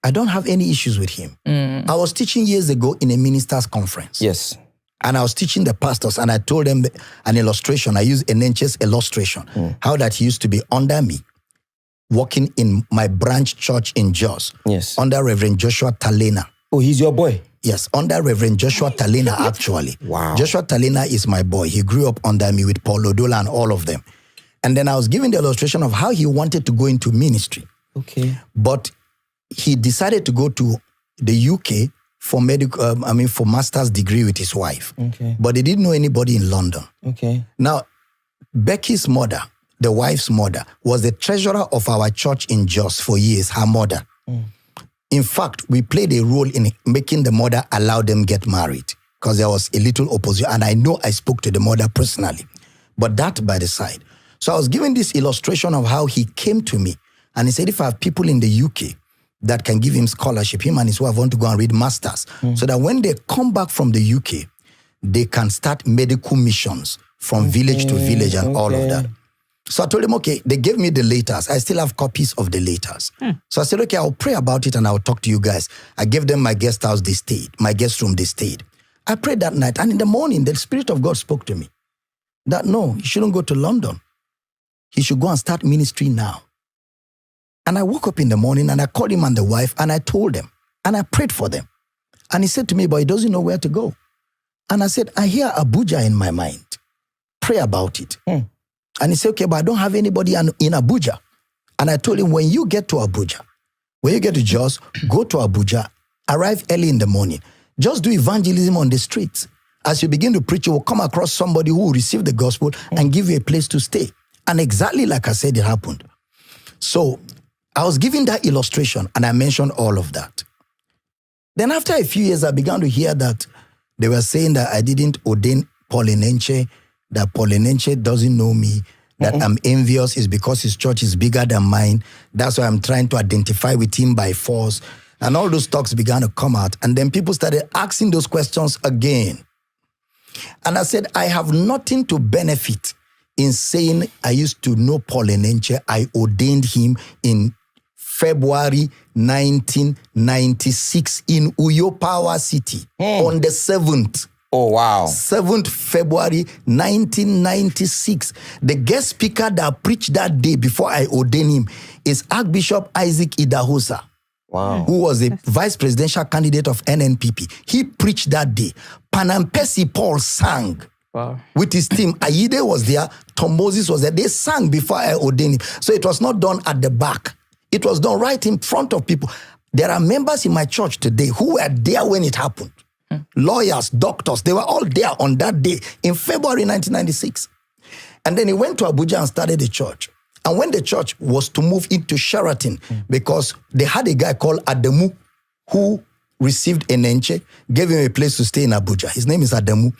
I don't have any issues with him. I was teaching years ago in a minister's conference. Yes. And I was teaching the pastors, and I told them an illustration. I used Enenche's illustration, how that he used to be under me, working in my branch church in Jos, under Reverend Joshua Talena. Oh, he's your boy? Yes, under Reverend Joshua Talena, actually. Wow. Joshua Talena is my boy. He grew up under me with Paul Odola and all of them. And then I was giving the illustration of how he wanted to go into ministry. Okay. But he decided to go to the UK for for master's degree with his wife. Okay. But he didn't know anybody in London. Okay. Now, Becky's mother, the wife's mother, was the treasurer of our church in Jos for years, her mother. In fact, we played a role in making the mother allow them get married because there was a little opposition. And I know I spoke to the mother personally. But that by the side. So I was giving this illustration of how he came to me. And he said, if I have people in the UK that can give him scholarship, him and his wife want to go and read masters, so that when they come back from the UK, they can start medical missions from village to village and all of that. So I told him, okay, they gave me the letters. I still have copies of the letters. So I said, okay, I'll pray about it and I'll talk to you guys. I gave them my guest house, they stayed. My guest room, they stayed. I prayed that night. And in the morning, the Spirit of God spoke to me that no, he shouldn't go to London. He should go and start ministry now. And I woke up in the morning and I called him and the wife and I told them and I prayed for them. And he said to me, but he doesn't know where to go. And I said, I hear Abuja in my mind. Pray about it. And he said, okay, but I don't have anybody in Abuja. And I told him, when you get to Abuja, when you get to Jos, go to Abuja, arrive early in the morning. Just do evangelism on the streets. As you begin to preach, you will come across somebody who will receive the gospel and give you a place to stay. And exactly like I said, it happened. So I was giving that illustration and I mentioned all of that. Then after a few years, I began to hear that they were saying that I didn't ordain Paul Enenche, that Paul Enenche doesn't know me, that I'm envious is because his church is bigger than mine. That's why I'm trying to identify with him by force. And all those talks began to come out. And then people started asking those questions again. And I said, I have nothing to benefit in saying I used to know Paul Enenche. I ordained him in February 1996 in Uyo Power City on the 7th. Oh, wow. 7th February 1996. The guest speaker that preached that day before I ordained him is Archbishop Isaac Idahosa. Wow. Who was a vice presidential candidate of NNPP. He preached that day. Panampesi Paul sang. Wow. With his team. Aide was there. Tom Moses was there. They sang before I ordained him. So it was not done at the back. It was done right in front of people. There are members in my church today who were there when it happened. Lawyers, doctors, they were all there on that day in February 1996. And then he went to Abuja and started the church. And when the church was to move into Sheraton, because they had a guy called Adamu who received Enenche, gave him a place to stay in Abuja. His name is Adamu.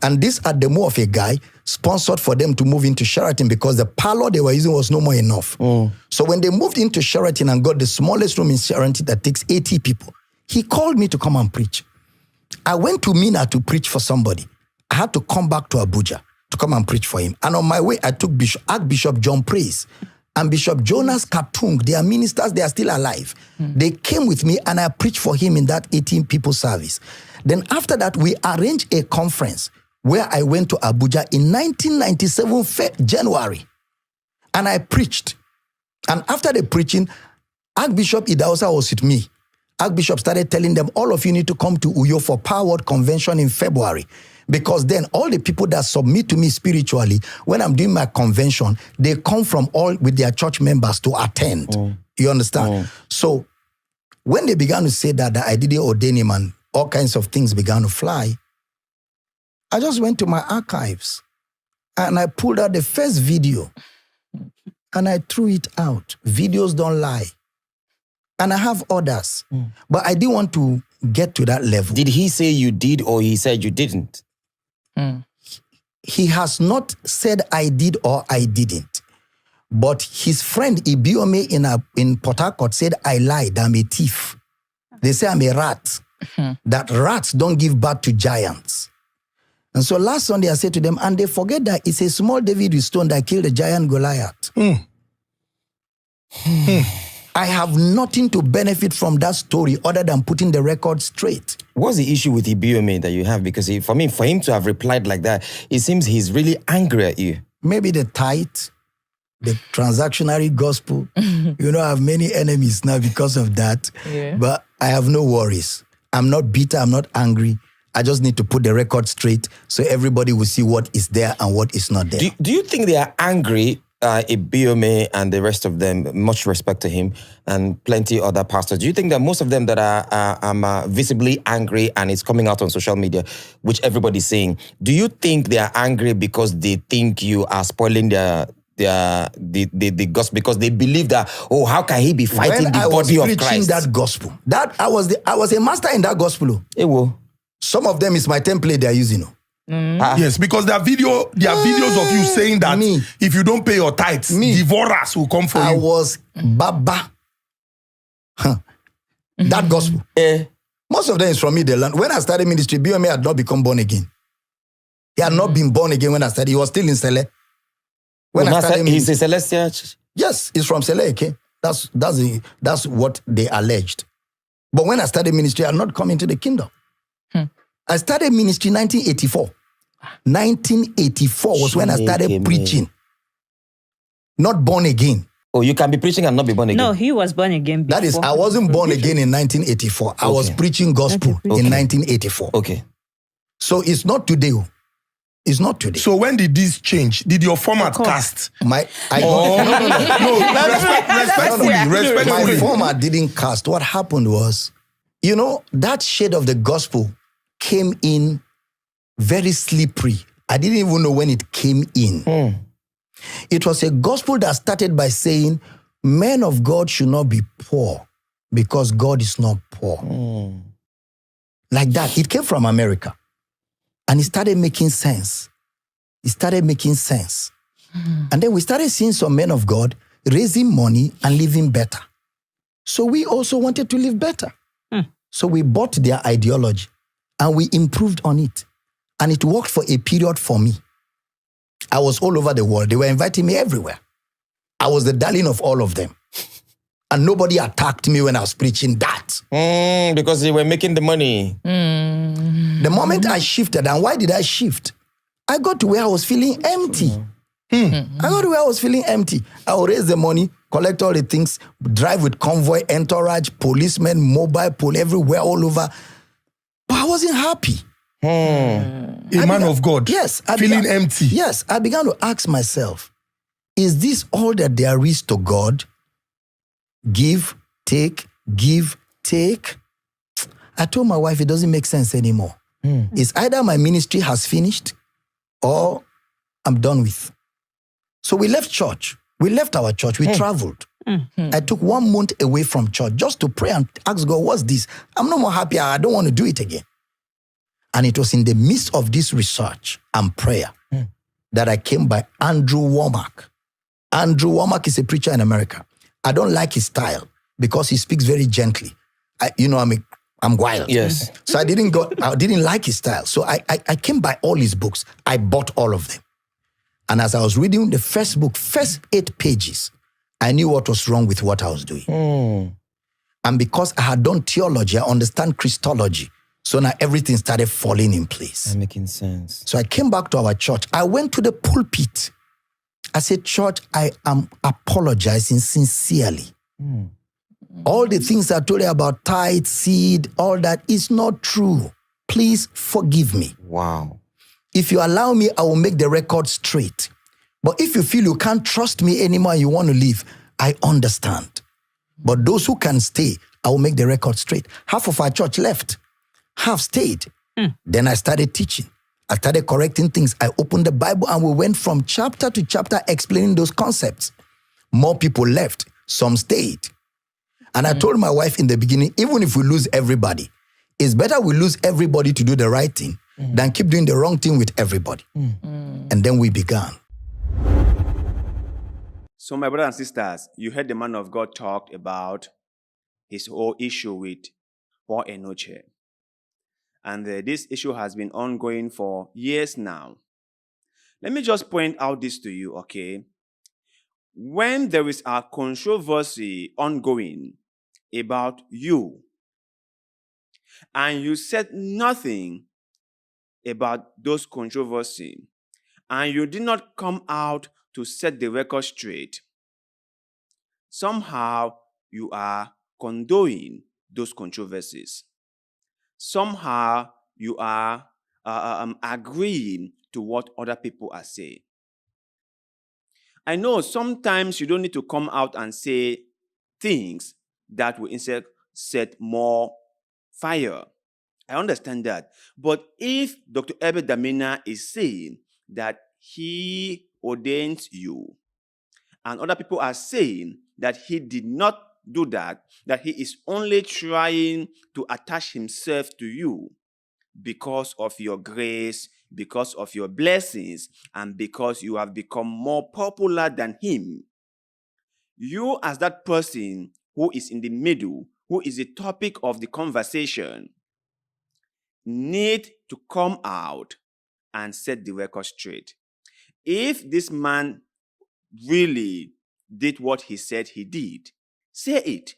And this Adamu of a guy sponsored for them to move into Sheraton because the parlor they were using was no more enough. So when they moved into Sheraton and got the smallest room in Sheraton that takes 80 people, he called me to come and preach. I went to Mina to preach for somebody. I had to come back to Abuja to come and preach for him. And on my way, I took Archbishop John Praise and Bishop Jonas Katung. They are ministers, they are still alive. They came with me and I preached for him in that 18 people service. Then after that, we arranged a conference where I went to Abuja in 1997, January. And I preached. And after the preaching, Archbishop Idahosa was with me. Archbishop started telling them, all of you need to come to Uyo for Power Word Convention in February. Because then all the people that submit to me spiritually, when I'm doing my convention, they come from all with their church members to attend. You understand? So when they began to say that I didn't ordain him and all kinds of things began to fly, I just went to my archives and I pulled out the first video and I threw it out. Videos don't lie. And I have others. But I didn't want to get to that level. Did he say you did or he said you didn't? He has not said I did or I didn't. But his friend Ibiome in Port Harcourt said I lied, I'm a thief. They say I'm a rat. That rats don't give birth to giants. And so last Sunday I said to them, and they forget that it's a small David with stone that killed the giant Goliath. I have nothing to benefit from that story other than putting the record straight. What's the issue with Ibiome that you have? Because for him to have replied like that, it seems he's really angry at you. Maybe the tithe, the transactionary gospel. You know, I have many enemies now because of that. Yeah. But I have no worries. I'm not bitter. I'm not angry. I just need to put the record straight so everybody will see what is there and what is not there. Do you think they are angry, Ibiome and the rest of them, much respect to him, and plenty other pastors? Do you think that most of them that are visibly angry and it's coming out on social media, which everybody's saying, do you think they are angry because they think you are spoiling the gospel, because they believe that, oh, how can he be fighting the body of Christ? When I was preaching that gospel, I was a master in that gospel. Some of them is my template they are using. Yes, because there are videos of you saying that if you don't pay your tithes, divorce will come for you. I was Baba. That gospel. Most of them is from me. They learned. When I started ministry, BMA had not become born again. He had not been born again when I started. He was still in Sele. When I started, he's a Celestial Church? Yes, he's from Sele. Okay? That's what they alleged. But when I started ministry, I had not come into the kingdom. I started ministry in 1984. 1984 was when I started preaching. Not born again. Oh, you can be preaching and not be born again? No, he was born again before. That is, I wasn't born again in 1984. I was preaching gospel in 1984. Okay. So it's not today. It's not today. So when did this change? Did your format cast? Respectfully. My format didn't cast. What happened was, you know, that shade of the gospel came in very slippery. I didn't even know when it came in. It was a gospel that started by saying, men of God should not be poor because God is not poor. Like that. It came from America. And it started making sense. And then we started seeing some men of God raising money and living better. So we also wanted to live better. So we bought their ideology and we improved on it. And it worked for a period for me. I was all over the world. They were inviting me everywhere. I was the darling of all of them. And nobody attacked me when I was preaching that. Because they were making the money. The moment I shifted, and why did I shift? I got to where I was feeling empty. I got to where I was feeling empty. I would raise the money, collect all the things, drive with convoy, entourage, policemen, mobile pole everywhere, all over. But I wasn't happy. A man of God. Yes. Feeling empty. Yes. I began to ask myself, is this all that there is to God? Give, take, give, take. I told my wife it doesn't make sense anymore. It's either my ministry has finished or I'm done with. So we left church. We left our church. We traveled. I took 1 month away from church just to pray and ask God, what's this? I'm no more happy. I don't want to do it again. And it was in the midst of this research and prayer that I came by Andrew Womack. Andrew Womack is a preacher in America. I don't like his style because he speaks very gently. I'm wild. Yes. So I didn't like his style. So I came by all his books. I bought all of them. And as I was reading the first book, first 8 pages, I knew what was wrong with what I was doing. And because I had done theology, I understand Christology. So now everything started falling in place. That's making sense. So I came back to our church. I went to the pulpit. I said, church, I am apologizing sincerely. All the things I told you about tithe, seed, all that is not true. Please forgive me. Wow. If you allow me, I will make the record straight. But if you feel you can't trust me anymore and you want to leave, I understand. But those who can stay, I will make the record straight. Half of our church left. Half stayed. Then I started teaching. I started correcting things. I opened the Bible and we went from chapter to chapter explaining those concepts. More people left. Some stayed. And I told my wife in the beginning, even if we lose everybody, it's better we lose everybody to do the right thing than keep doing the wrong thing with everybody. And then we began. So my brothers and sisters, you heard the man of God talk about his whole issue with Paul Enenche. And this issue has been ongoing for years now. Let me just point out this to you, okay? when there is a controversy ongoing about you, and you said nothing about those controversy, and you did not come out to set the record straight, somehow you are condoning those controversies. Somehow you are agreeing to what other people are saying. I know sometimes you don't need to come out and say things that will instead set more fire. I understand that. But if Dr. Abel Damina is saying that he ordains you, and other people are saying that he did not do that he is only trying to attach himself to you because of your grace, because of your blessings, and because you have become more popular than him, you as that person who is in the middle, who is the topic of the conversation, need to come out and set the record straight. If this man really did what he said he did, say it.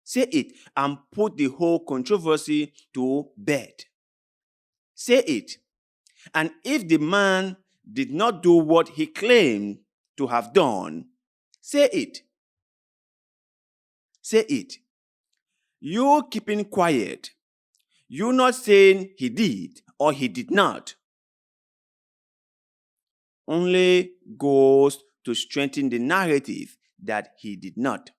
Say it and put the whole controversy to bed. Say it. And if the man did not do what he claimed to have done, say it. Say it. You keeping quiet, you not saying he did or he did not, only goes to strengthen the narrative that he did not.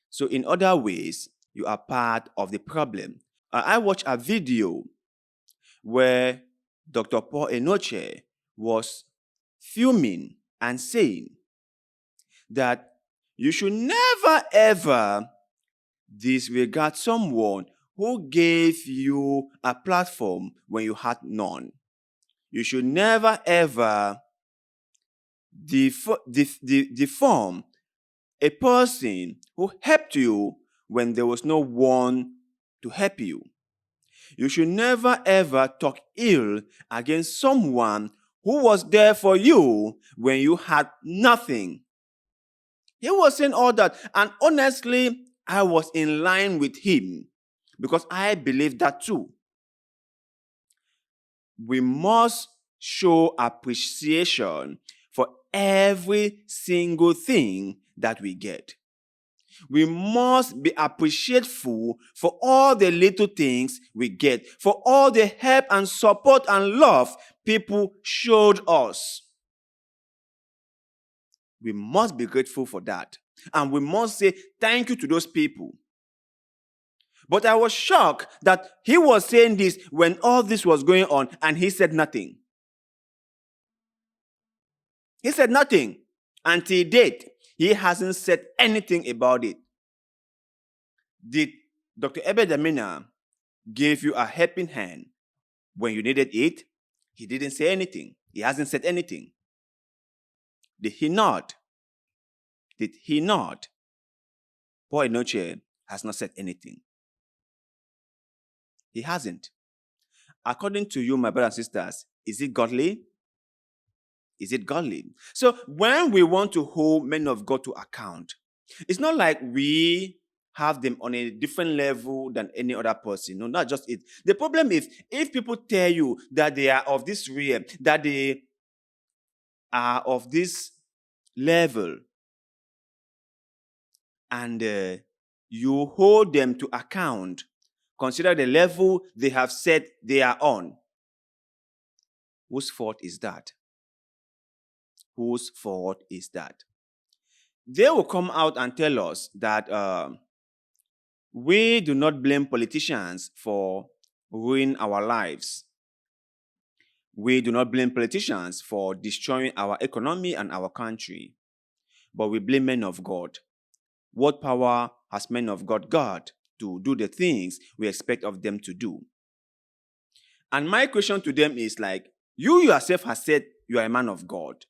So in other ways, you are part of the problem. I watched a video where Dr. Paul Enenche was fuming and saying that you should never ever disregard someone who gave you a platform when you had none. You should never ever deform a person who helped you when there was no one to help you. You should never ever talk ill against someone who was there for you when you had nothing. He was saying all that, and honestly, I was in line with him because I believe that too. We must show appreciation for every single thing that we get. We must be appreciative for all the little things we get, for all the help and support and love people showed us. We must be grateful for that. And we must say thank you to those people. But I was shocked that he was saying this when all this was going on and he said nothing. He said nothing. Until date, he hasn't said anything about it. Did Dr. Abel Damina give you a helping hand when you needed it? He didn't say anything. He hasn't said anything. Did he not? Did he not? Paul Enenche has not said anything. He hasn't. According to you, my brothers and sisters, is it godly? Is it godly? So when we want to hold men of God to account, it's not like we have them on a different level than any other person. No, not just it. The problem is if people tell you that they are of this realm, that they are of this level, and you hold them to account, consider the level they have said they are on. Whose fault is that? Whose fault is that? They will come out and tell us that we do not blame politicians for ruining our lives. We do not blame politicians for destroying our economy and our country. But we blame men of God. What power has men of God got to do the things we expect of them to do? And my question to them is like, you yourself have said you are a man of God.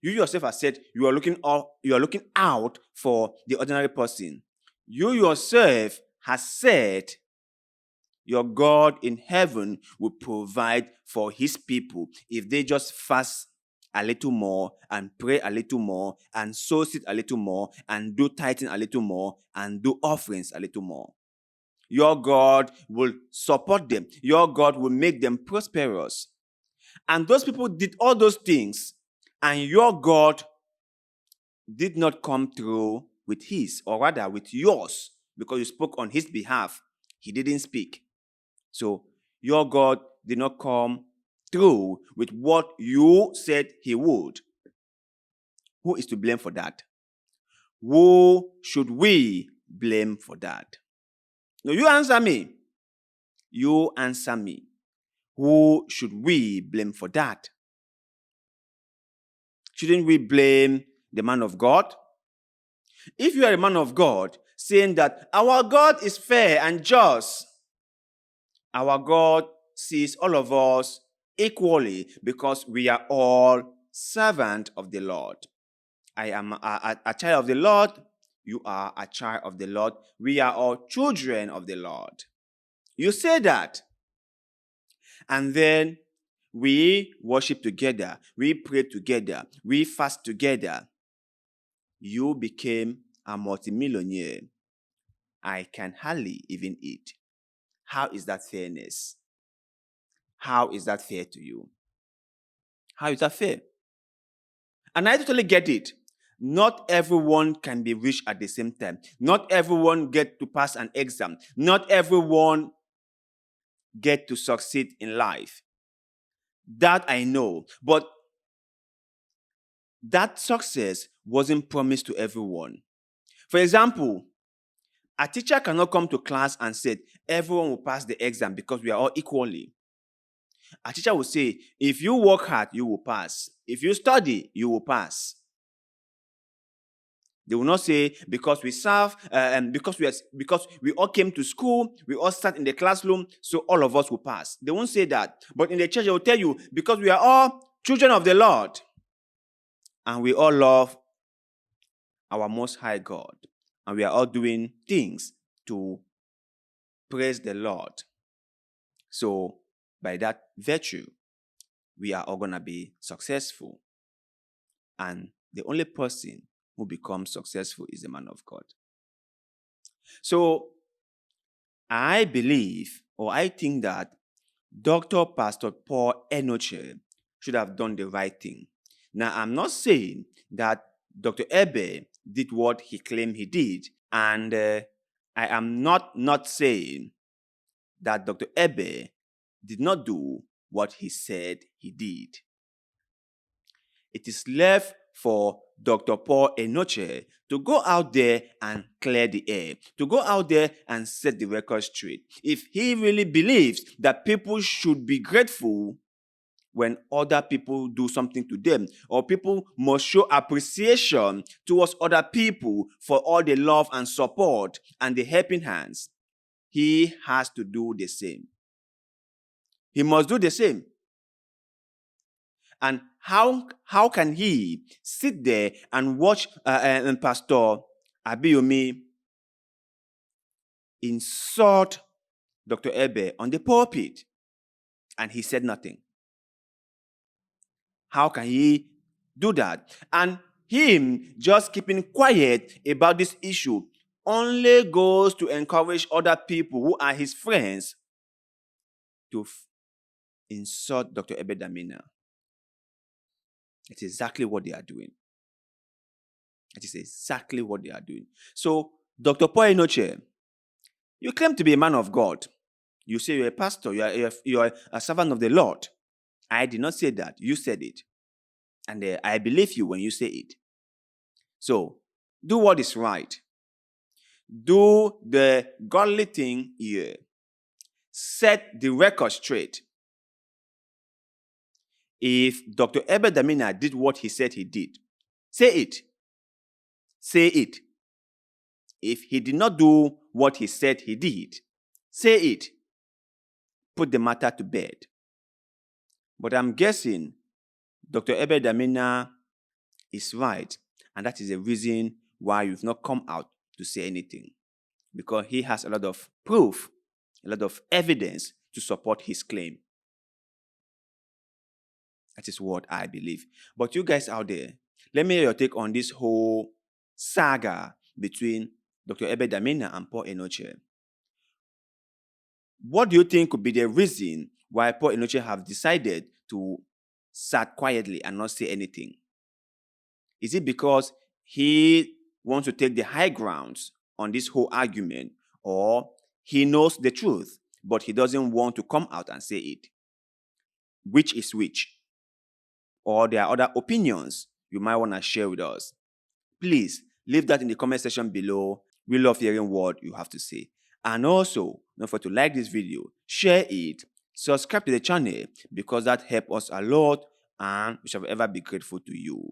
You yourself have said you are looking out for the ordinary person. You yourself has said your God in heaven will provide for his people if they just fast a little more, and pray a little more, and sow seed a little more, and do tithing a little more, and do offerings a little more. Your God will support them. Your God will make them prosperous. And those people did all those things, and your God did not come through with his, or rather with yours, because you spoke on his behalf. He didn't speak. So your God did not come through with what you said he would. Who is to blame for that? Who should we blame for that? No, you answer me. You answer me. Who should we blame for that? Shouldn't we blame the man of God? If you are a man of God, saying that our God is fair and just, our God sees all of us equally because we are all servants of the Lord. I am a child of the Lord. You are a child of the Lord. We are all children of the Lord. You say that. And then we worship together. We pray together. We fast together. You became a multimillionaire. I can hardly even eat. How is that fairness? How is that fair to you? How is that fair? And I totally get it. Not everyone can be rich at the same time. Not everyone get to pass an exam. Not everyone get to succeed in life. That I know. But that success wasn't promised to everyone. For example, a teacher cannot come to class and say, everyone will pass the exam because we are all equally. A teacher will say, if you work hard, you will pass. If you study, you will pass. They will not say, because we serve, and because we all came to school, we all sat in the classroom, so all of us will pass. They won't say that. But in the church, they will tell you, because we are all children of the Lord, and we all love our Most High God, and we are all doing things to praise the Lord. So, by that virtue, we are all going to be successful. And the only person who becomes successful is the man of God. So, I believe, or I think that Dr. Pastor Paul Enenche should have done the right thing. Now, I'm not saying that Dr. Abel did what he claimed he did, and I am not saying that Dr. Abel did not do what he said he did. It is left for Dr. Paul Enenche to go out there and clear the air, to go out there and set the record straight. If he really believes that people should be grateful when other people do something to them, or people must show appreciation towards other people for all the love and support and the helping hands, he has to do the same. He must do the same. And how can he sit there and watch Pastor Abiomi insult Dr. Abel on the pulpit and he said nothing? How can he do that? And him just keeping quiet about this issue only goes to encourage other people who are his friends to insult Dr. Abel Damina. It's exactly what they are doing. It is exactly what they are doing. So, Dr. Paul Enenche, you claim to be a man of God. You say you're a pastor, you are a servant of the Lord. I did not say that. You said it. And I believe you when you say it. So, do what is right. Do the godly thing here. Set the record straight. If Dr. Abel Damina did what he said he did, say it. Say it. If he did not do what he said he did, say it. Put the matter to bed. But I'm guessing Dr. Abel Damina is right, and that is the reason why you've not come out to say anything. Because he has a lot of proof, a lot of evidence to support his claim. That is what I believe. But you guys out there, let me hear your take on this whole saga between Dr. Abel Damina and Paul Enenche. What do you think could be the reason why Paul Enenche have decided to sat quietly and not say anything? Is it because he wants to take the high grounds on this whole argument, or he knows the truth, but he doesn't want to come out and say it? Which is which? Or there are other opinions you might want to share with us? Please leave that in the comment section below. We love hearing what you have to say. And also, don't forget to like this video, share it, subscribe to the channel, because that helps us a lot and we shall ever be grateful to you.